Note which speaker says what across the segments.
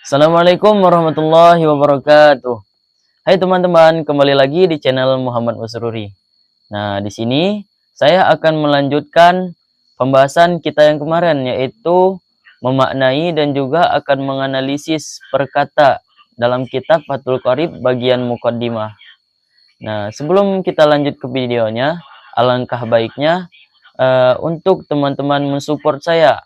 Speaker 1: Assalamualaikum warahmatullahi wabarakatuh. Hai teman-teman, kembali lagi di channel Muhammad Wasruri. Nah, di sini saya akan melanjutkan pembahasan kita yang kemarin, yaitu memaknai dan juga akan menganalisis perkata dalam kitab Fathul Qorib bagian Muqaddimah. Nah, sebelum kita lanjut ke videonya, alangkah baiknya untuk teman-teman mensupport saya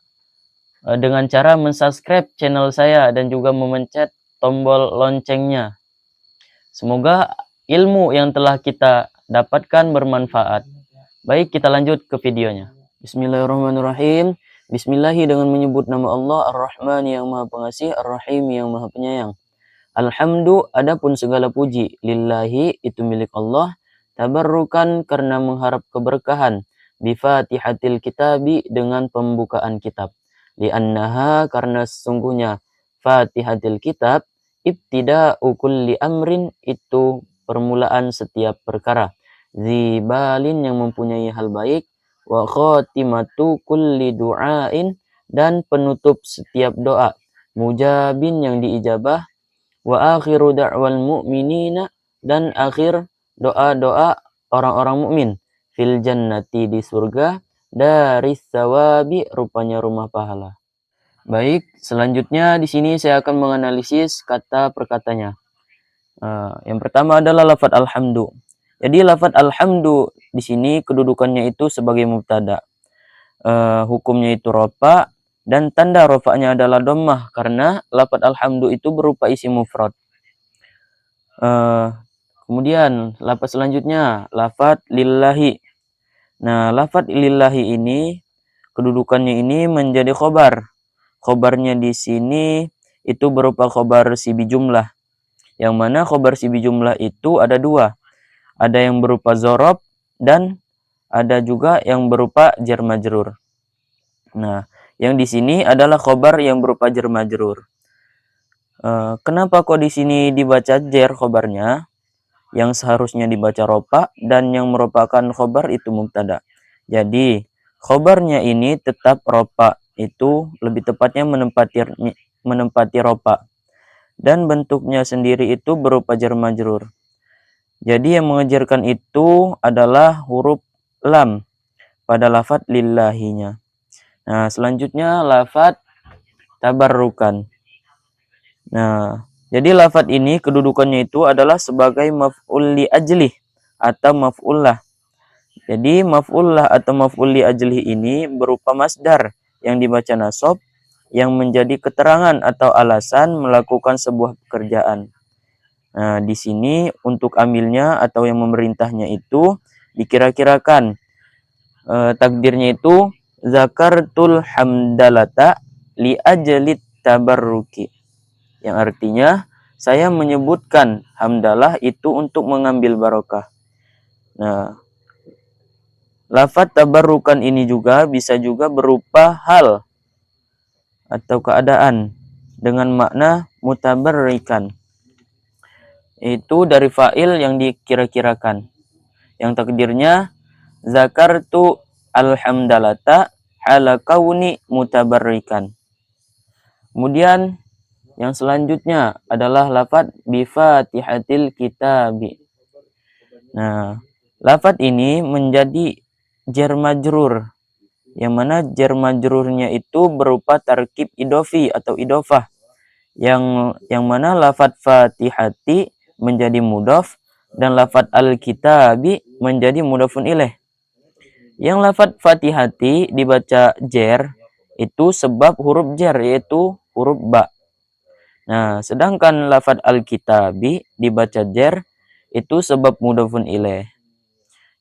Speaker 1: dengan cara mensubscribe channel saya dan juga memencet tombol loncengnya. Semoga ilmu yang telah kita dapatkan bermanfaat. Baik, kita lanjut ke videonya. Bismillahirrahmanirrahim. Bismillahi dengan menyebut nama Allah Ar-Rahman yang Maha Pengasih, Ar-Rahim yang Maha Penyayang. Alhamdu, adapun segala puji, lillahi itu milik Allah, tabarrukan karena mengharap keberkahan, bifatihatil kitabi dengan pembukaan kitab. Liannaha karena sesungguhnya fatihatil kitab ibtida'u kulli amrin itu permulaan setiap perkara. Zibalin yang mempunyai hal baik, wa khatimatu kulli du'ain dan penutup setiap doa. Mujabin yang diijabah, wa akhiru da'wal mu'minina dan akhir doa-doa orang-orang mukmin fil jannati di surga, dari sawabi rupanya rumah pahala. Baik, selanjutnya di sini saya akan menganalisis kata perkatanya. Yang pertama adalah lafadz alhamdu. Jadi lafadz alhamdu di sini kedudukannya itu sebagai mubtada. Hukumnya itu rofa dan tanda rofanya adalah dhammah karena lafadz alhamdu itu berupa isi mufrad. Kemudian lafadz selanjutnya lafadz lillahi. Nah, lafadz lillahi ini kedudukannya ini menjadi khobar. Khobarnya di sini itu berupa khobar sibi jumlah. Yang mana khobar sibi jumlah itu ada dua. Ada yang berupa zorob dan ada juga yang berupa jar majrur. Nah, yang di sini adalah khobar yang berupa jar majrur. Kenapa kok di sini dibaca jar khobarnya? Yang seharusnya dibaca rofa dan yang merupakan khobar itu mubtada. Jadi khobarnya ini tetap rofa, itu lebih tepatnya menempati rofa, dan bentuknya sendiri itu berupa jar majrur. Jadi yang mengejarkan itu adalah huruf lam pada lafadz lillahinya. Nah, selanjutnya lafadz tabarrukan. Nah, jadi lafadz ini kedudukannya itu adalah sebagai maf'ul li ajlih atau maf'ul lah. Jadi maf'ul lah atau maf'ul li ajlih ini berupa masdar yang dibaca nasab yang menjadi keterangan atau alasan melakukan sebuah pekerjaan. Nah, di sini untuk amilnya atau yang memerintahnya itu dikira-kirakan takdirnya itu zakartul hamdalata li ajlit tabarruki. Yang artinya saya menyebutkan hamdalah itu untuk mengambil barokah. Nah, lafadz tabarrukan ini juga bisa juga berupa hal atau keadaan dengan makna mutabarrikan. Itu dari fa'il yang dikira-kirakan. Yang takdirnya zakartu alhamdalata ala kauni mutabarrikan. Kemudian yang selanjutnya adalah lafadz bifatihatil kitabi. Nah, lafadz ini menjadi jar majrur, yang mana jar majrurnya itu berupa tarkib idofi atau idofah, yang mana lafadz fatihati menjadi mudhof dan lafadz al-kitabi menjadi mudhofun ilaih. Yang lafadz fatihati dibaca jar itu sebab huruf jar, yaitu huruf ba. Nah, sedangkan lafadz al-kitabi dibaca jar itu sebab mudhofun ilaih.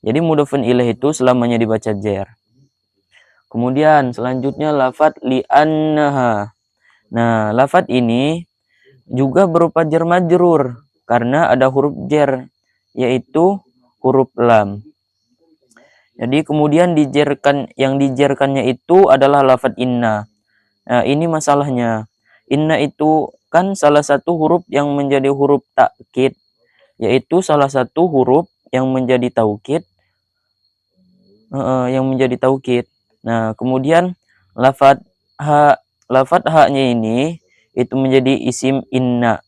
Speaker 1: Jadi mudhofun ilaih itu selamanya dibaca jar. Kemudian selanjutnya lafadz li'annaha. Nah, lafadz ini juga berupa jar majrur karena ada huruf jar, yaitu huruf lam. Jadi kemudian yang dijarkannya itu adalah lafadz inna. Nah, ini masalahnya. Inna itu kan salah satu huruf yang menjadi huruf takkid, yaitu salah satu huruf yang menjadi taukid, Nah, kemudian lafadz ha-nya ini itu menjadi isim inna.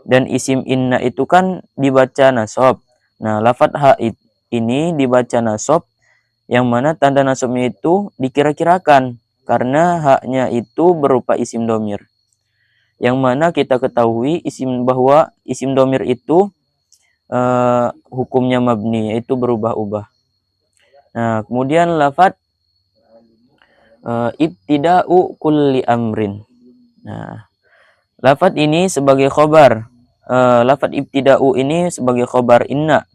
Speaker 1: Dan isim inna itu kan dibaca nasab. Nah, lafadz ha ini dibaca nasab, yang mana tanda nasabnya itu dikira-kirakan karena haknya itu berupa isim domir. Yang mana kita ketahui bahwa isim domir itu hukumnya mabni, yaitu berubah-ubah. Nah, kemudian lafadz ibtida'u kulli amrin. Nah, lafadz ini sebagai khobar. Lafadz ibtida'u ini sebagai khobar inna,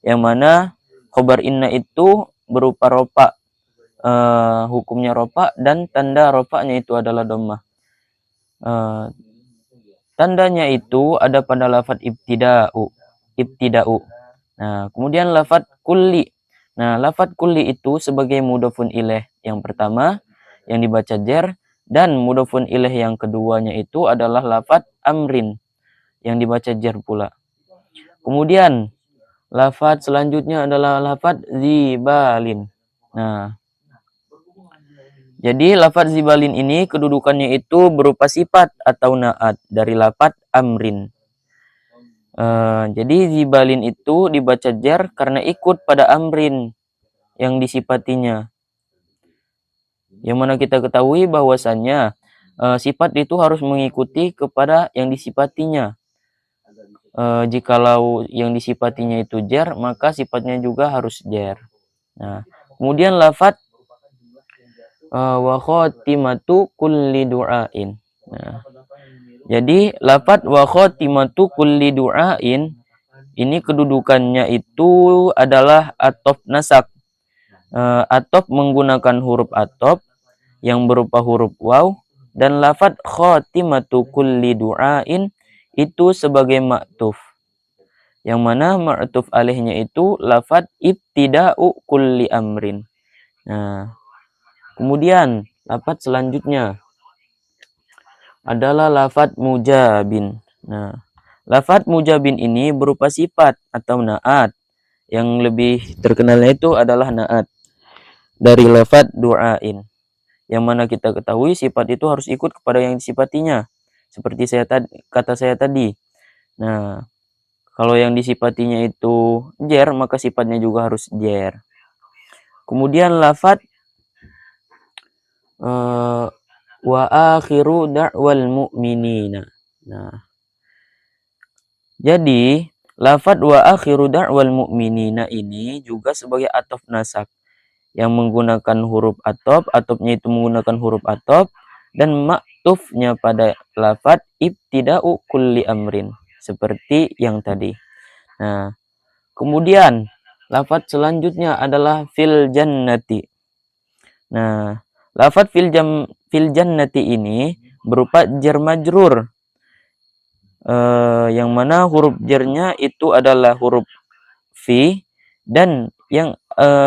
Speaker 1: yang mana khobar inna itu berupa rofa. Hukumnya rofa dan tanda rofanya itu adalah dhammah. Tandanya itu ada pada lafadz ibtida'u. Nah, kemudian lafadz kulli. Nah, lafadz kulli itu sebagai mudhofun ilaih yang pertama yang dibaca jar, dan mudhofun ilaih yang keduanya itu adalah lafadz amrin yang dibaca jar pula. Kemudian lafadz selanjutnya adalah lafadz zibalin. Nah, jadi lafadz zibalin ini kedudukannya itu berupa sifat atau naat dari lafadz amrin. Jadi zibalin itu dibaca jar karena ikut pada amrin yang disifatinya. Yang mana kita ketahui bahwasannya sifat itu harus mengikuti kepada yang disifatinya. Jikalau yang disifatinya itu jar, maka sifatnya juga harus jar. Nah, kemudian lafadz wa khatimatu kulli du'ain. Nah, jadi lafadz wa khatimatu kulli du'ain ini kedudukannya itu adalah atop nasak. Atop menggunakan huruf atop yang berupa huruf waw, dan lafadz khatimatu kulli du'ain itu sebagai ma'tuf. Yang mana ma'tuf alaihnya itu lafadz ibtida'u kulli amrin. Nah, kemudian lafadz selanjutnya adalah lafadz mujabin. Nah, lafadz mujabin ini berupa sifat atau naat. Yang lebih terkenalnya itu adalah naat dari lafadz du'ain. Yang mana kita ketahui sifat itu harus ikut kepada yang disifatinya. Seperti kata saya tadi. Nah, kalau yang disifatinya itu jar, maka sifatnya juga harus jar. Kemudian lafadz wa akhiru da'wal mu'minina. Nah, jadi lafadz wa akhiru da'wal mu'minina ini juga sebagai ataf nasak yang menggunakan huruf atop. Atopnya itu menggunakan huruf atop, dan maktufnya pada lafadz ibtida'u kulli amrin seperti yang tadi. Nah, kemudian lafadz selanjutnya adalah fil jannati. Nah, lafadz fil jannati ini berupa jar majrur, yang mana huruf jarnya itu adalah huruf fi, dan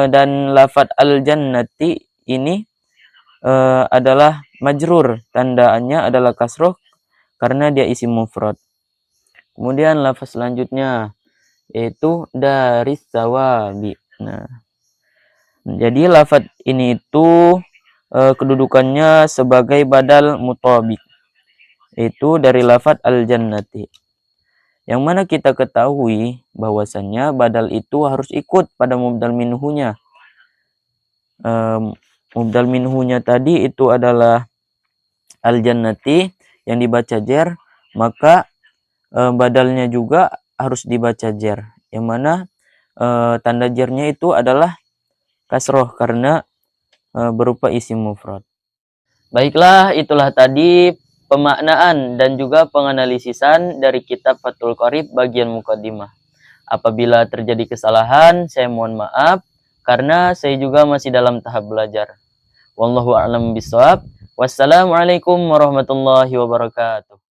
Speaker 1: dan lafadz al jannati ini adalah majrur, tandaannya adalah kasroh karena dia isim mufrad. Kemudian lafaz selanjutnya yaitu daris sawabi. Nah, jadi lafaz ini itu kedudukannya sebagai badal mutabik, itu dari lafaz al jannati. Yang mana kita ketahui bahwasannya badal itu harus ikut pada mubdal minhunya. Mubdal minhunya tadi itu adalah al-jannati yang dibaca jar, maka badalnya juga harus dibaca jar. Yang mana tanda jarnya itu adalah kasroh karena berupa isim mufrad. Baiklah, itulah tadi pemaknaan dan juga penganalisisan dari kitab Fathul Qorib bagian muqaddimah. Apabila terjadi kesalahan, saya mohon maaf karena saya juga masih dalam tahap belajar. Wallahu a'lam bishawab. Wassalamualaikum warahmatullahi wabarakatuh.